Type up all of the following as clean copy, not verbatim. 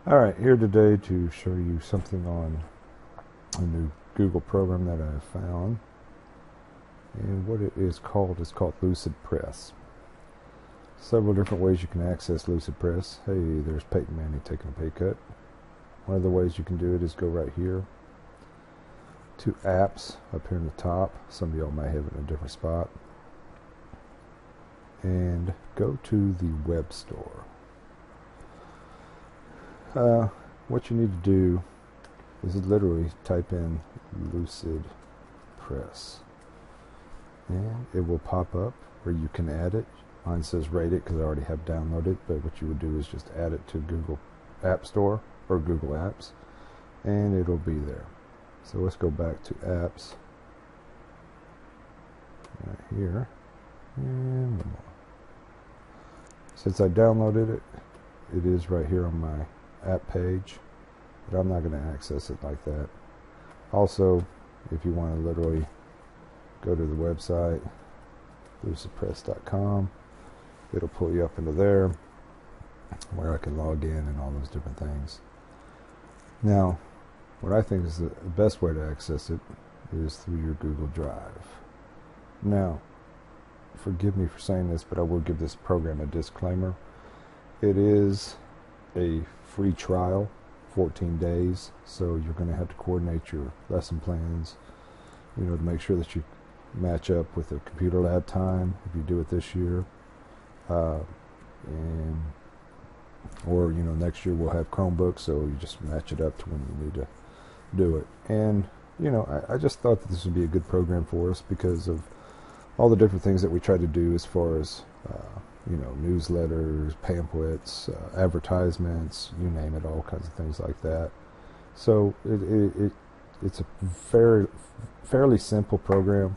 Alright, here today to show you something on a new Google program that I found. And what it is called Lucid Press. Several different ways you can access Lucid Press. Hey, there's Peyton Manning taking a pay cut. One of the ways you can do it is go right here to apps up here in the top. Some of y'all may have it in a different spot. And go to the web store. What you need to do is literally type in Lucid Press, and it will pop up where you can add it. Mine says rate it because I already have downloaded, but what you would do is just add it to Google App Store or Google Apps, and it'll be there. So let's go back to apps right here, and one more. Since I downloaded it, it is right here on my app page, but I'm not going to access it like that. Also, if you want to literally go to the website lucidpress.com, it'll pull you up into there where I can log in and all those different things. Now, what I think is the best way to access it is through your Google Drive. Now, forgive me for saying this, but I will give this program a disclaimer. It is a free trial, 14 days, so you're going to have to coordinate your lesson plans, to make sure that you match up with the computer lab time if you do it this year, or next year we'll have Chromebooks, so you just match it up to when you need to do it. And I just thought that this would be a good program for us because of all the different things that we try to do as far as newsletters, pamphlets, advertisements, you name it, all kinds of things like that. So it's a fairly simple program,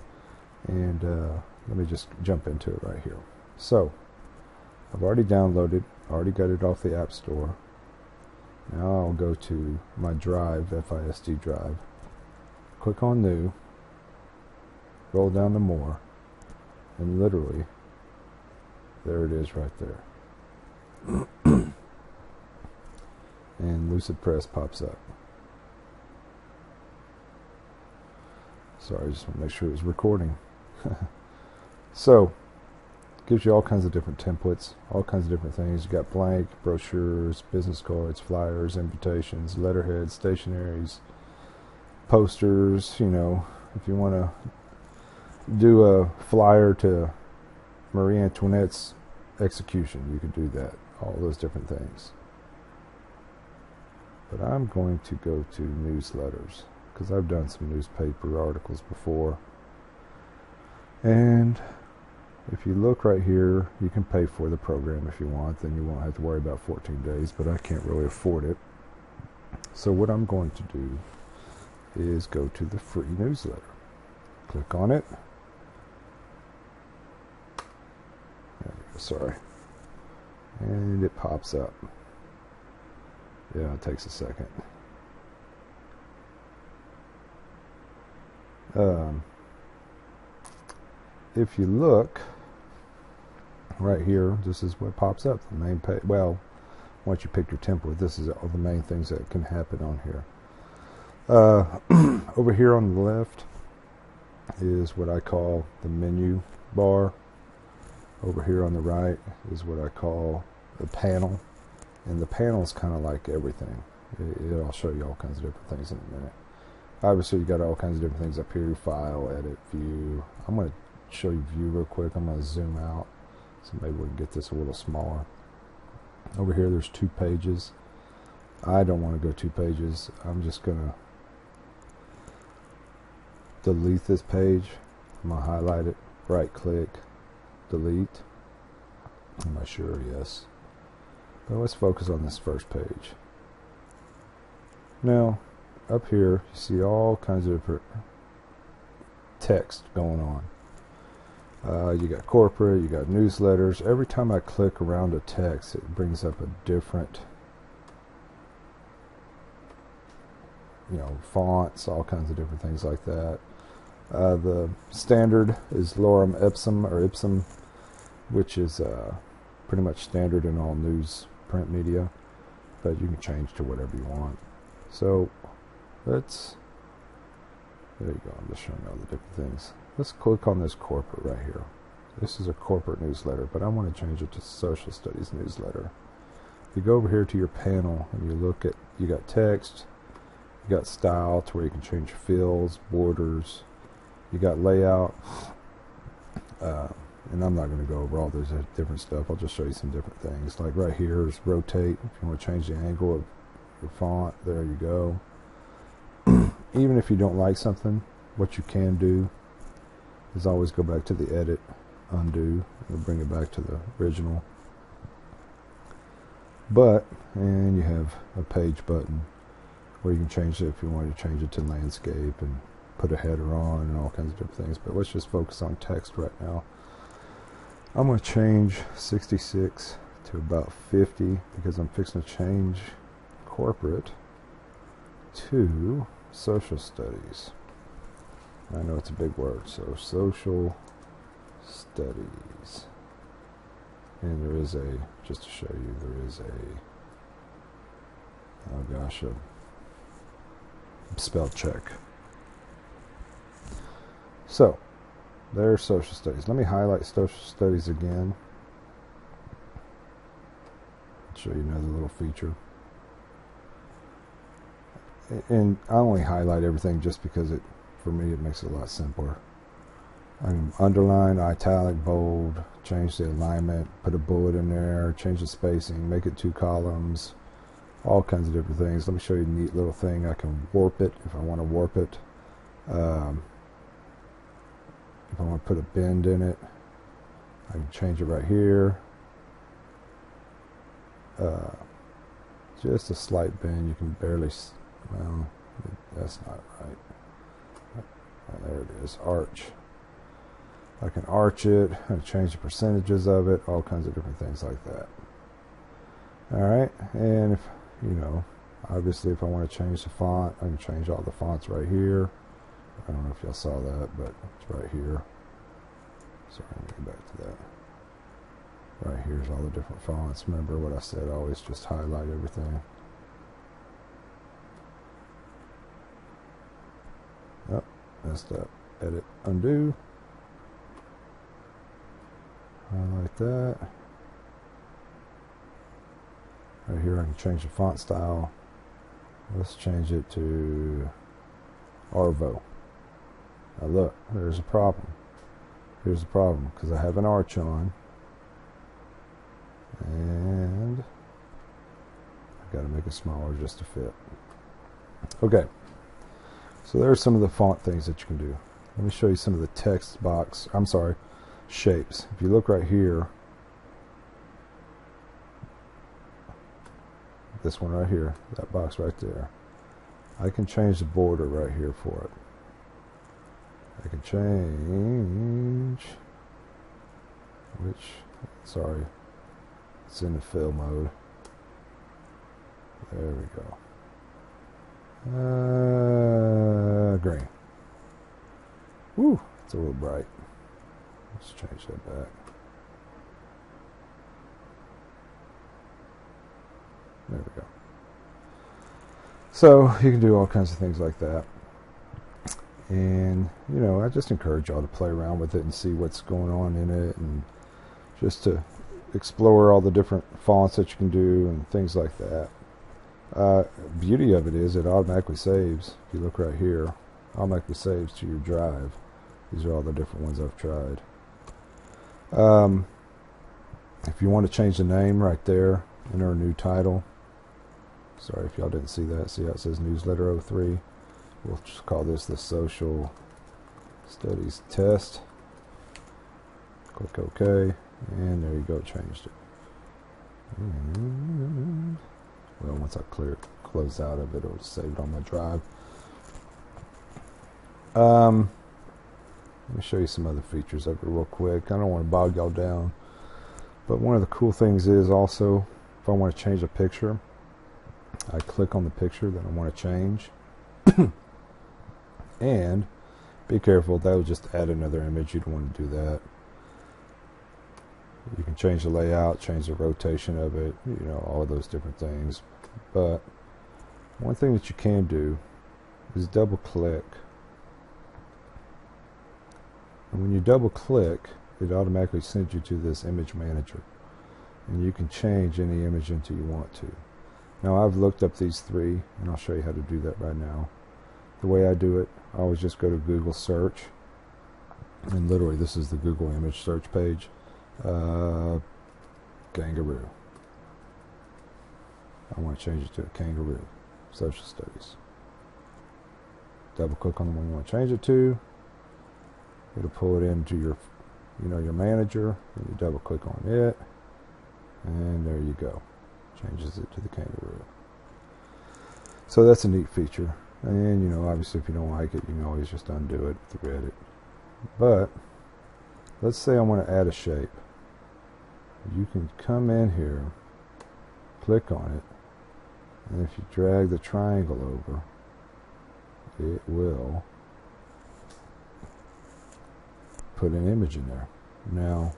and let me just jump into it right here. So I've already downloaded, already got it off the App Store. Now I'll go to my drive, FISD drive, click on New, roll down to More, and literally there it is right there. And Lucid Press pops up. Sorry, I just want to make sure it was recording. So, gives you all kinds of different templates, all kinds of different things. You got blank, brochures, business cards, flyers, invitations, letterheads, stationaries, posters. If you want to do a flyer to Marie Antoinette's execution, you could do that, all those different things. But I'm going to go to newsletters because I've done some newspaper articles before. And if you look right here, you can pay for the program if you want, then you won't have to worry about 14 days, but I can't really afford it. So what I'm going to do is go to the free newsletter. Click on it. Sorry, and it pops up. Yeah, it takes a second. If you look right here, this is what pops up, the main page. Well, once you pick your template, this is all the main things that can happen on here. Over here on the left is what I call the menu bar. Over here on the right is what I call the panel, and the panel is kind of like everything. I'll show you all kinds of different things in a minute. Obviously, you got all kinds of different things up here: file, edit, view. I'm going to show you view real quick. I'm going to zoom out, so maybe we can get this a little smaller. Over here, there's 2 pages. I don't want to go 2 pages. I'm just going to delete this page. I'm going to highlight it, right-click, delete. Am I sure? Yes. But let's focus on this first page. Now, up here, you see all kinds of different text going on. You got corporate, you got newsletters. Every time I click around a text, it brings up a different, fonts, all kinds of different things like that. The standard is lorem ipsum, or ipsum, which is pretty much standard in all news print media. but you can change to whatever you want. So there you go, I'm just showing you all the different things. Let's click on this corporate right here. This is a corporate newsletter, but I want to change it to social studies newsletter. You go over here to your panel and you look at, you got text, you got style to where you can change fills, borders, you got layout, and I'm not going to go over all this different stuff. I'll just show you some different things. Like right here is rotate. If you want to change the angle of your font, there you go. Even if you don't like something, what you can do is always go back to the edit, undo, and bring it back to the original. And you have a page button where you can change it if you want to change it to landscape and put a header on and all kinds of different things. But let's just focus on text right now. I'm going to change 66 to about 50 because I'm fixing to change corporate to social studies. I know it's a big word, so social studies. And there is a, just to show you, there is a, oh gosh, a spell check. So, there's social studies. Let me highlight social studies again. Show you another little feature. And I only highlight everything just because it, for me, it makes it a lot simpler. I can underline, italic, bold, change the alignment, put a bullet in there, change the spacing, make it 2 columns, all kinds of different things. Let me show you a neat little thing. I can warp it if I want to warp it. If I want to put a bend in it, I can change it right here. Just a slight bend. You can barely, well, that's not right. There it is, arch. I can arch it, I can change the percentages of it, all kinds of different things like that. Alright, and if, you know, obviously if I want to change the font, I can change all the fonts right here. I don't know if y'all saw that, but it's right here. Sorry, let me get back to that. Right here's all the different fonts. Remember what I said, always just highlight everything. Oh, messed up. Edit, undo. Highlight that. Right here I can change the font style. Let's change it to Arvo. Now look, there's a problem. Here's the problem, because I have an arch on. And I've got to make it smaller just to fit. Okay, so there's some of the font things that you can do. Let me show you some of the text box, I'm sorry, shapes. If you look right here, this one right here, that box right there, I can change the border right here for it. I can change, sorry, it's in the fill mode. There we go. Green. Woo, it's a little bright. Let's change that back. There we go. So you can do all kinds of things like that. And, you know, I just encourage y'all to play around with it and see what's going on in it, and just to explore all the different fonts that you can do and things like that. Beauty of it is it automatically saves. If you look right here, automatically saves to your drive. These are all the different ones I've tried. If you want to change the name right there, enter a new title. Sorry if y'all didn't see that. See how it says Newsletter 03? We'll just call this the Social Studies Test. Click OK, and there you go, changed it. And, well, once I close out of it, it'll save it on my drive. Let me show you some other features of it real quick. I don't want to bog y'all down, but one of the cool things is also, if I want to change a picture, I click on the picture that I want to change. And be careful, that will just add another image. You don't want to do that. You can change the layout, change the rotation of it, you know, all of those different things. But one thing that you can do is double click. And when you double click, it automatically sends you to this image manager. And you can change any image until you want to. Now I've looked up these three, and I'll show you how to do that right now. The way I do it, I always just go to Google search. And literally this is the Google image search page. Kangaroo. I want to change it to a kangaroo. Social studies. Double click on the one you want to change it to. It'll pull it into your, you know, your manager. And you double click on it, and there you go. Changes it to the kangaroo. So that's a neat feature. And you know, obviously, if you don't like it, you can always just undo it, thread it. But let's say I want to add a shape. You can come in here, click on it, and if you drag the triangle over, it will put an image in there. Now,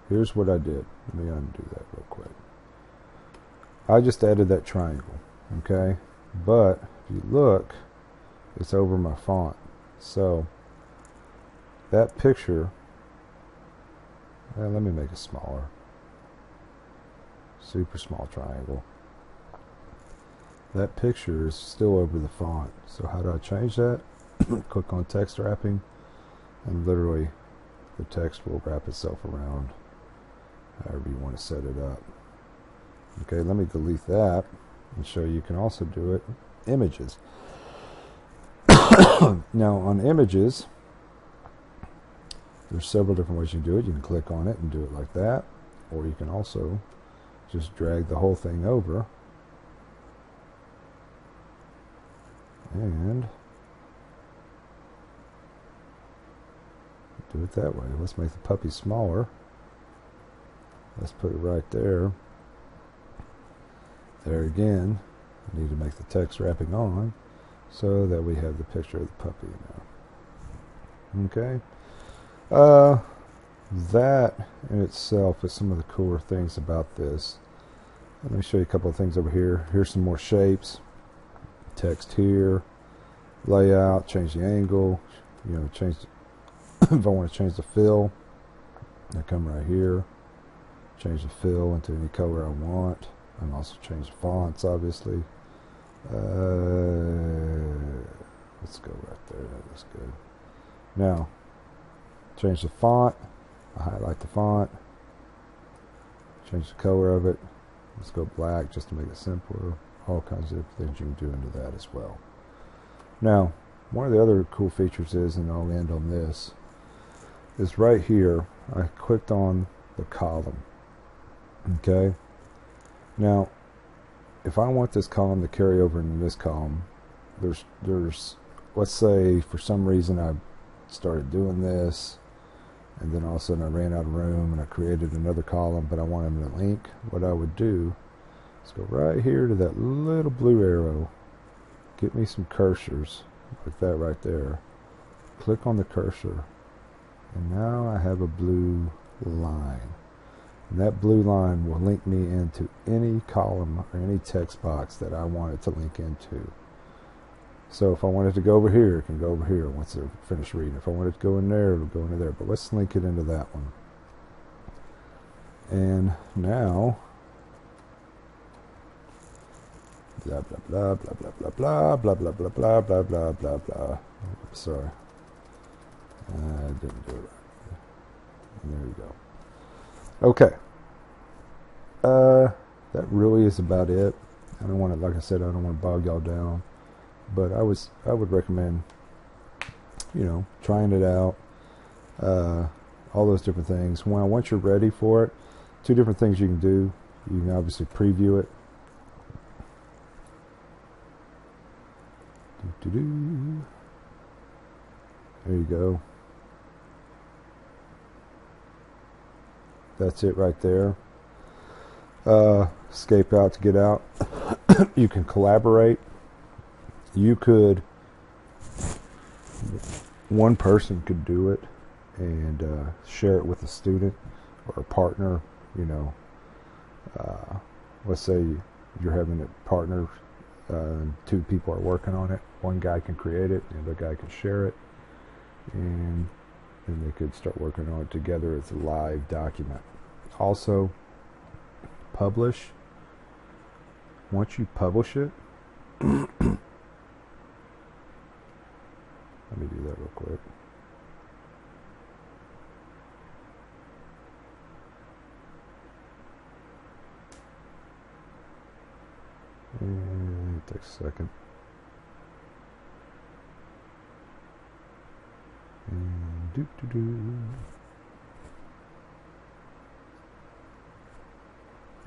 here's what I did. Let me undo that real quick. I just added that triangle, okay? But if you look, it's over my font. So that picture, well, let me make it smaller. Super small triangle. That picture is still over the font. So how do I change that? Click on text wrapping, and literally the text will wrap itself around however you want to set it up. Okay, let me delete that and show you can also do it images. Now on images, there's several different ways you can do it. You can click on it and do it like that, or you can also just drag the whole thing over and do it that way. Let's make the puppy smaller. Let's put it right there. There again, we need to make the text wrapping on so that we have the picture of the puppy now. Okay. That in itself is some of the cooler things about this. Let me show you a couple of things over here. Here's some more shapes. Text here. Layout. Change the angle. You know, change the if I want to change the fill, I come right here. Change the fill into any color I want. I can also change the fonts, obviously. Let's go right there. That's good. Now, change the font. I highlight the font. Change the color of it. Let's go black just to make it simpler. All kinds of things you can do into that as well. Now, one of the other cool features is, and I'll end on this, is right here. I clicked on the column. Okay. Now, if I want this column to carry over into this column, there's let's say for some reason I started doing this, and then all of a sudden I ran out of room and I created another column, but I want them to link. What I would do is go right here to that little blue arrow, get me some cursors like that right there, click on the cursor, and now I have a blue line. And that blue line will link me into any column or any text box that I want it to link into. So if I want it to go over here, it can go over here once they're finished reading. If I want it to go in there, it'll go into there. But let's link it into that one. And now, blah, blah, blah, blah, blah, blah, blah, blah, blah, blah, blah, blah, blah, blah. Sorry. I didn't do it right. And there you go. Okay. That really is about it. I don't want to, like I said, I don't want to bog y'all down. But I would recommend, you know, trying it out, all those different things. Once you're ready for it, two different things you can do. You can obviously preview it. There you go. That's it right there. Escape out to get out. You can collaborate. You could one person could do it and share it with a student or a partner. You know, let's say you're having a partner, two people are working on it. One guy can create it, the other guy can share it, and then they could start working on it together as a live document. Also, publish. Once you publish it, let me do that real quick. And it takes a second. And you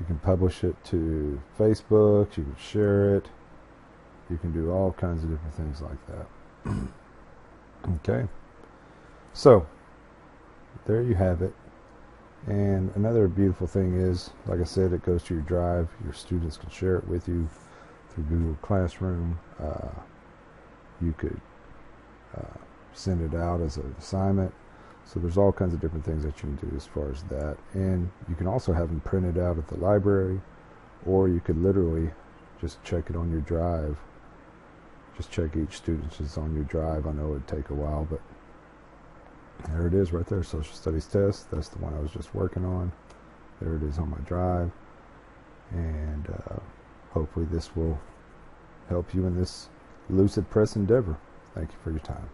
can publish it to Facebook, you can share it, you can do all kinds of different things like that. Okay, so there you have it. And another beautiful thing is, like I said, it goes to your drive. Your students can share it with you through Google Classroom. You could send it out as an assignment. So there's all kinds of different things that you can do as far as that. And you can also have them printed out at the library, or you could literally just check it on your drive. Just check each student's is on your drive. I know it would take a while, but there it is right there, Social Studies test. That's the one I was just working on. There it is on my drive. And hopefully this will help you in this Lucid Press endeavor. Thank you for your time.